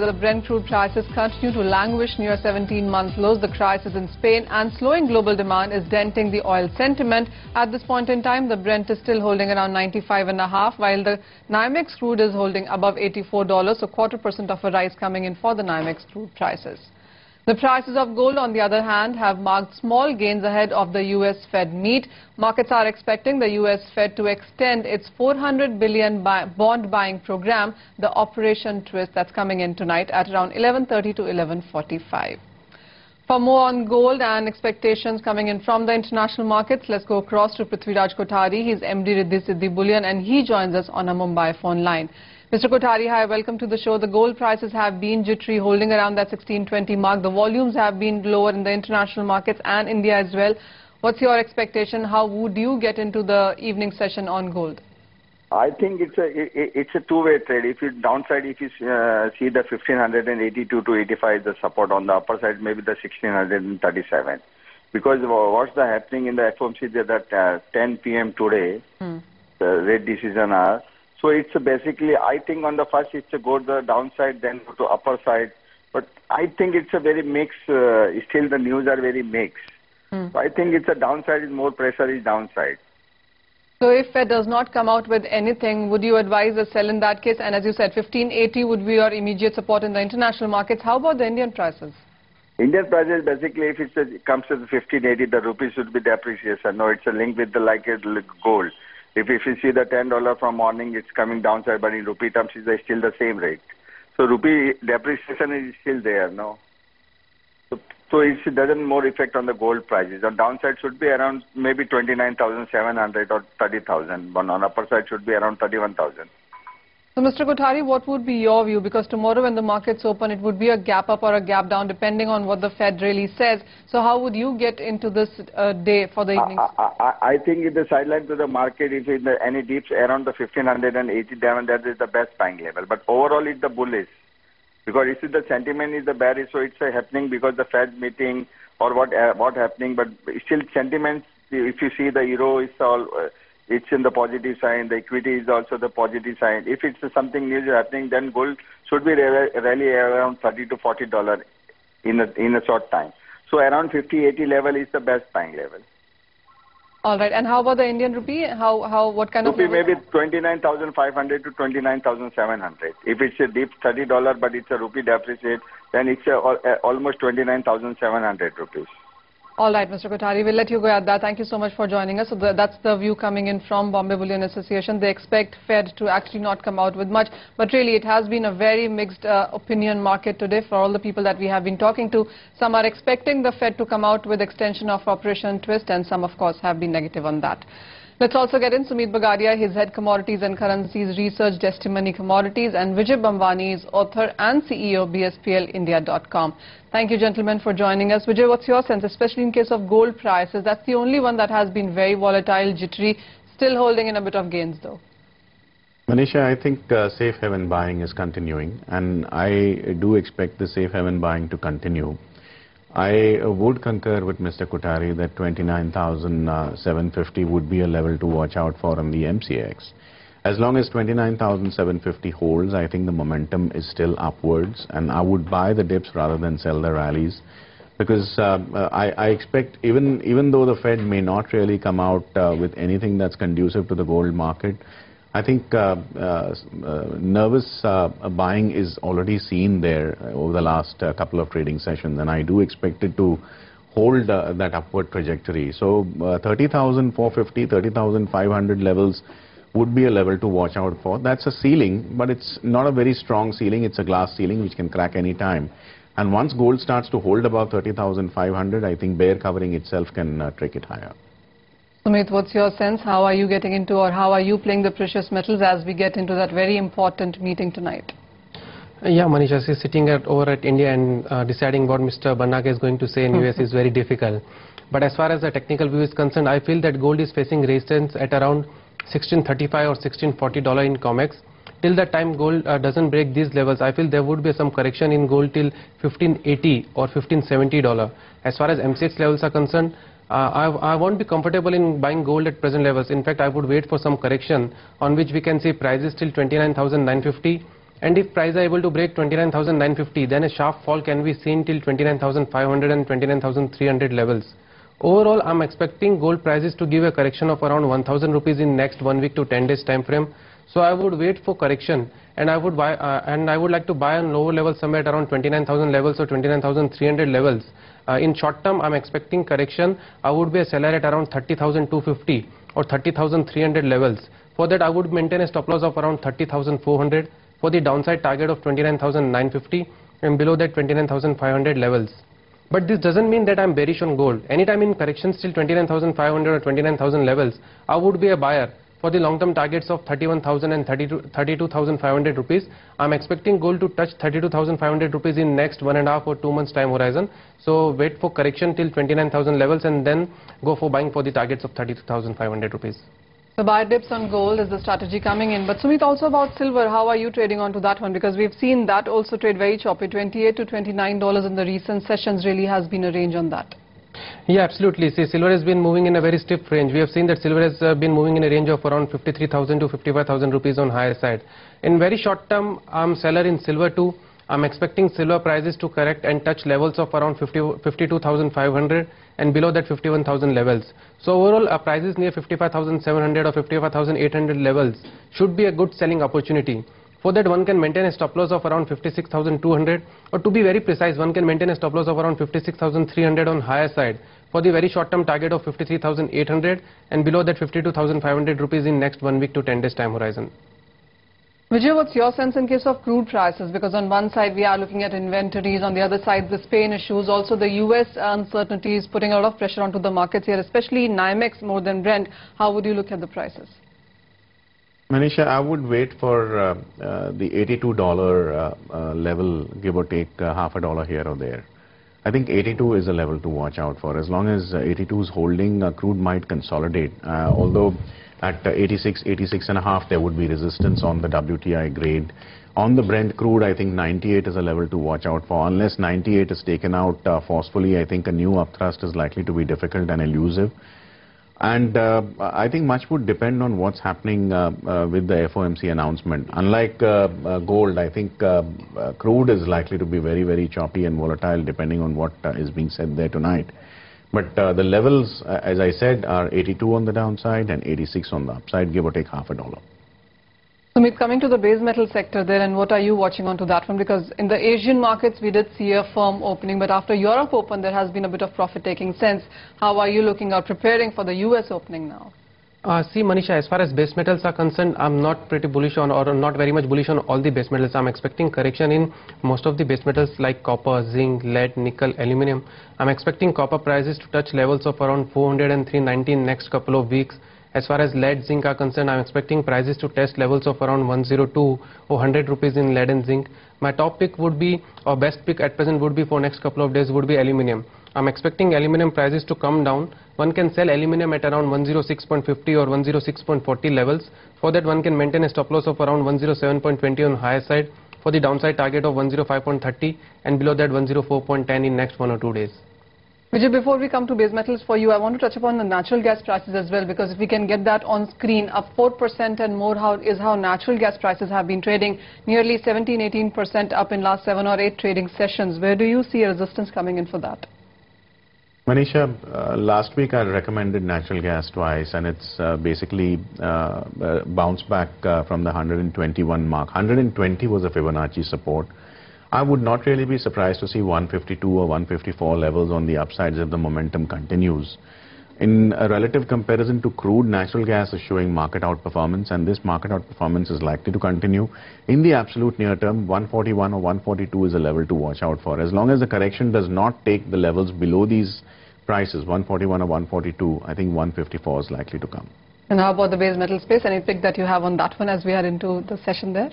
The Brent crude prices continue to languish near 17-month lows. The crisis in Spain and slowing global demand is denting the oil sentiment. At this point in time, the Brent is still holding around 95.5, while the NYMEX crude is holding above $84, so 0.25% of a rise coming in for the NYMEX crude prices. The prices of gold, on the other hand, have marked small gains ahead of the U.S. Fed meet. Markets are expecting the U.S. Fed to extend its $400 billion bond buying program, the Operation Twist, that's coming in tonight at around 11:30 to 11:45. For more on gold and expectations coming in from the international markets, let's go across to Prithviraj Kothari. He's MD Riddhi Siddhi Bullion, and he joins us on a Mumbai phone line. Mr. Kothari, hi, welcome to the show. The gold prices have been jittery, holding around that 1620 mark. The volumes have been lower in the international markets and India as well. What's your expectation? How would you get into the evening session on gold? I think it's a two-way trade. If you downside, if you see the 1582 to 85, the support on the upper side, maybe the 1637. Because what's happening in the FOMC that 10 p.m. today, the rate decision are. So it's basically, I think on the first it's a go to the downside, then go to upper side. But I think it's a very mixed, still the news are very mixed. So I think it's a downside, is more pressure is downside. So if Fed does not come out with anything, would you advise a sell in that case? And as you said, 1580 would be your immediate support in the international markets. How about the Indian prices? Indian prices, basically, if it comes to the 1580, the rupee should be depreciation. No, it's a link with the gold. If you see the $10 from morning, it's coming downside, but in rupee terms, it's still the same rate. So rupee depreciation is still there, no? So it doesn't more effect on the gold prices. The downside should be around maybe 29,700 or 30,000, but on upper side should be around 31,000. So, Mr. Kothari, what would be your view? Because tomorrow when the markets open, it would be a gap up or a gap down, depending on what the Fed really says. So how would you get into this day for the evening? I think in the sideline to the market, if any dips around the 1580 down, that is the best buying level. But overall, it's the bullish. Because if the sentiment is the bearish, so it's happening because the Fed meeting or what happening. But still sentiments, if you see the euro is all... it's in the positive sign. The equity is also the positive sign. If it's something new happening, then gold should be really around $30 to $40 in a short time. So around 50-80 level is the best buying level. All right. And how about the Indian rupee? What kind of rupee? Maybe 29,500 to 29,700. If it's a deep $30, but it's a rupee depreciate, then it's almost 29,700 rupees. All right, Mr. Kothari, we'll let you go at that. Thank you so much for joining us. So that's the view coming in from Bombay Bullion Association. They expect Fed to actually not come out with much. But really, it has been a very mixed opinion market today for all the people that we have been talking to. Some are expecting the Fed to come out with extension of Operation Twist, and some, of course, have been negative on that. Let's also get in Sumit Bagadia, his head commodities and currencies research, Testimony Commodities, and Vijay Bambani is author and CEO, BSPLindia.com. Thank you, gentlemen, for joining us. Vijay, what's your sense, especially in case of gold prices? That's the only one that has been very volatile, jittery, still holding in a bit of gains, though. Manisha, I think safe haven buying is continuing, and I do expect the safe haven buying to continue. I would concur with Mr. Kothari that 29,750 would be a level to watch out for on the MCX. As long as 29,750 holds, I think the momentum is still upwards, and I would buy the dips rather than sell the rallies, because I expect, even though the Fed may not really come out with anything that's conducive to the gold market, I think nervous buying is already seen there over the last couple of trading sessions, and I do expect it to hold that upward trajectory. So 30,450, 30,500 levels would be a level to watch out for. That's a ceiling, but it's not a very strong ceiling. It's a glass ceiling which can crack any time. And once gold starts to hold above 30,500, I think bear covering itself can take it higher. Sumit, what's your sense? How are you getting into, or how are you playing the precious metals as we get into that very important meeting tonight? Yeah, Manisha, sitting over at India and deciding what Mr. Banaga is going to say in US is very difficult. But as far as the technical view is concerned, I feel that gold is facing resistance at around $1635 or $1640 in COMEX. Till that time gold doesn't break these levels, I feel there would be some correction in gold till $1580 or $1570. As far as MCX levels are concerned, I won't be comfortable in buying gold at present levels. In fact, I would wait for some correction on which we can see prices till 29,950 And if price are able to break 29,950, then a sharp fall can be seen till 29,500 and 29,300 levels. Overall, I'm expecting gold prices to give a correction of around 1,000 rupees in next 1 week to 10 days time frame. So I would wait for correction, and I would buy and I would like to buy on lower levels somewhere around 29,000 levels or 29,300 levels. In short term, I'm expecting correction. I would be a seller at around 30,250 or 30,300 levels. For that, I would maintain a stop loss of around 30,400 for the downside target of 29,950 and below that 29,500 levels. But this doesn't mean that I'm bearish on gold. Anytime in corrections till 29,500 or 29,000 levels, I would be a buyer for the long-term targets of 31,000 and 32,500 rupees. I'm expecting gold to touch 32,500 rupees in next 1.5 or 2 months time horizon. So wait for correction till 29,000 levels and then go for buying for the targets of 32,500 rupees. So buy dips on gold is the strategy coming in. But Sumit, also about silver, how are you trading onto that one? Because we've seen that also trade very choppy. $28 to $29 in the recent sessions really has been a range on that. Yeah, absolutely. See, silver has been moving in a very stiff range. We have seen that silver has been moving in a range of around 53,000 to 55,000 rupees on higher side. In very short term, I'm seller in silver too. I'm expecting silver prices to correct and touch levels of around 52,500 and below that 51,000 levels. So overall, prices near 55,700 or 55,800 levels should be a good selling opportunity. For that, one can maintain a stop loss of around 56,200, or to be very precise, one can maintain a stop loss of around 56,300 on higher side for the very short term target of 53,800 and below that 52,500 rupees in next 1 week to 10 days time horizon. Vijay, what's your sense in case of crude prices? Because on one side we are looking at inventories, on the other side the Spain issues, also the US uncertainty is putting a lot of pressure onto the markets here, especially NYMEX more than Brent. How would you look at the prices? Manisha, I would wait for the $82 level, give or take half a dollar here or there. I think 82 is a level to watch out for. As long as 82 is holding, crude might consolidate. Although at 86, 86 and a half, there would be resistance on the WTI grade. On the Brent crude, I think 98 is a level to watch out for. Unless 98 is taken out forcefully, I think a new upthrust is likely to be difficult and elusive. And I think much would depend on what's happening with the FOMC announcement. Unlike gold, I think crude is likely to be very, very choppy and volatile depending on what is being said there tonight. But the levels, as I said, are 82 on the downside and 86 on the upside, give or take half a dollar. Sumit, coming to the base metal sector there, and what are you watching onto that one? Because in the Asian markets we did see a firm opening, but after Europe open there has been a bit of profit-taking sense. How are you looking at preparing for the US opening now? See, Manisha, as far as base metals are concerned, I'm not pretty bullish on, or not very much bullish on all the base metals. I'm expecting correction in most of the base metals like copper, zinc, lead, nickel, aluminum. I'm expecting copper prices to touch levels of around 400 and 390 in next couple of weeks. As far as lead, zinc are concerned, I'm expecting prices to test levels of around 102 or 100 rupees in lead and zinc. My top pick would be, or best pick at present would be for next couple of days would be aluminum. I'm expecting aluminum prices to come down. One can sell aluminum at around 106.50 or 106.40 levels. For that, one can maintain a stop loss of around 107.20 on higher side for the downside target of 105.30 and below that 104.10 in next 1 or 2 days. Vijay, before we come to base metals for you, I want to touch upon the natural gas prices as well, because if we can get that on screen, up 4% and more is how natural gas prices have been trading, nearly 17-18% up in last 7 or 8 trading sessions. Where do you see a resistance coming in for that? Manisha, last week I recommended natural gas twice, and it's basically bounced back from the 121 mark. 120 was a Fibonacci support. I would not really be surprised to see 152 or 154 levels on the upsides if the momentum continues. In a relative comparison to crude, natural gas is showing market outperformance, and this market outperformance is likely to continue. In the absolute near term, 141 or 142 is a level to watch out for. As long as the correction does not take the levels below these prices, 141 or 142, I think 154 is likely to come. And how about the base metal space? Any pick that you have on that one as we are into the session there?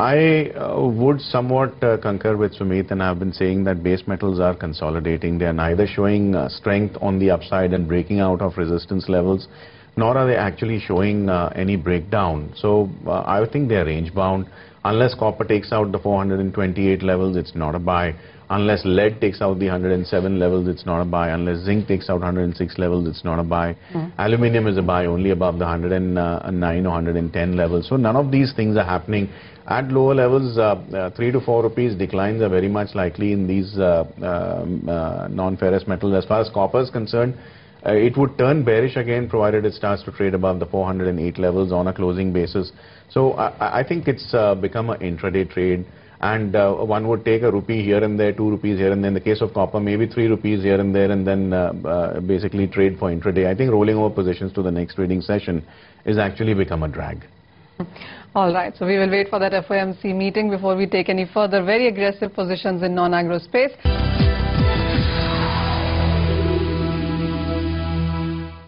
I would somewhat concur with Sumit, and I've been saying that base metals are consolidating. They are neither showing strength on the upside and breaking out of resistance levels, nor are they actually showing any breakdown. So I think they are range bound. Unless copper takes out the 428 levels, it's not a buy. Unless lead takes out the 107 levels, it's not a buy. Unless zinc takes out 106 levels, it's not a buy. Aluminium is a buy only above the 109 or 110 levels. So none of these things are happening. At lower levels, 3 to 4 rupees declines are very much likely in these non-ferrous metals. As far as copper is concerned, it would turn bearish again provided it starts to trade above the 408 levels on a closing basis. So I think it's become an intraday trade. And one would take a rupee here and there, 2 rupees here and there. In the case of copper, maybe 3 rupees here and there, and then basically trade for intraday. I think rolling over positions to the next trading session is actually become a drag. All right, so we will wait for that FOMC meeting before we take any further very aggressive positions in non-agro space.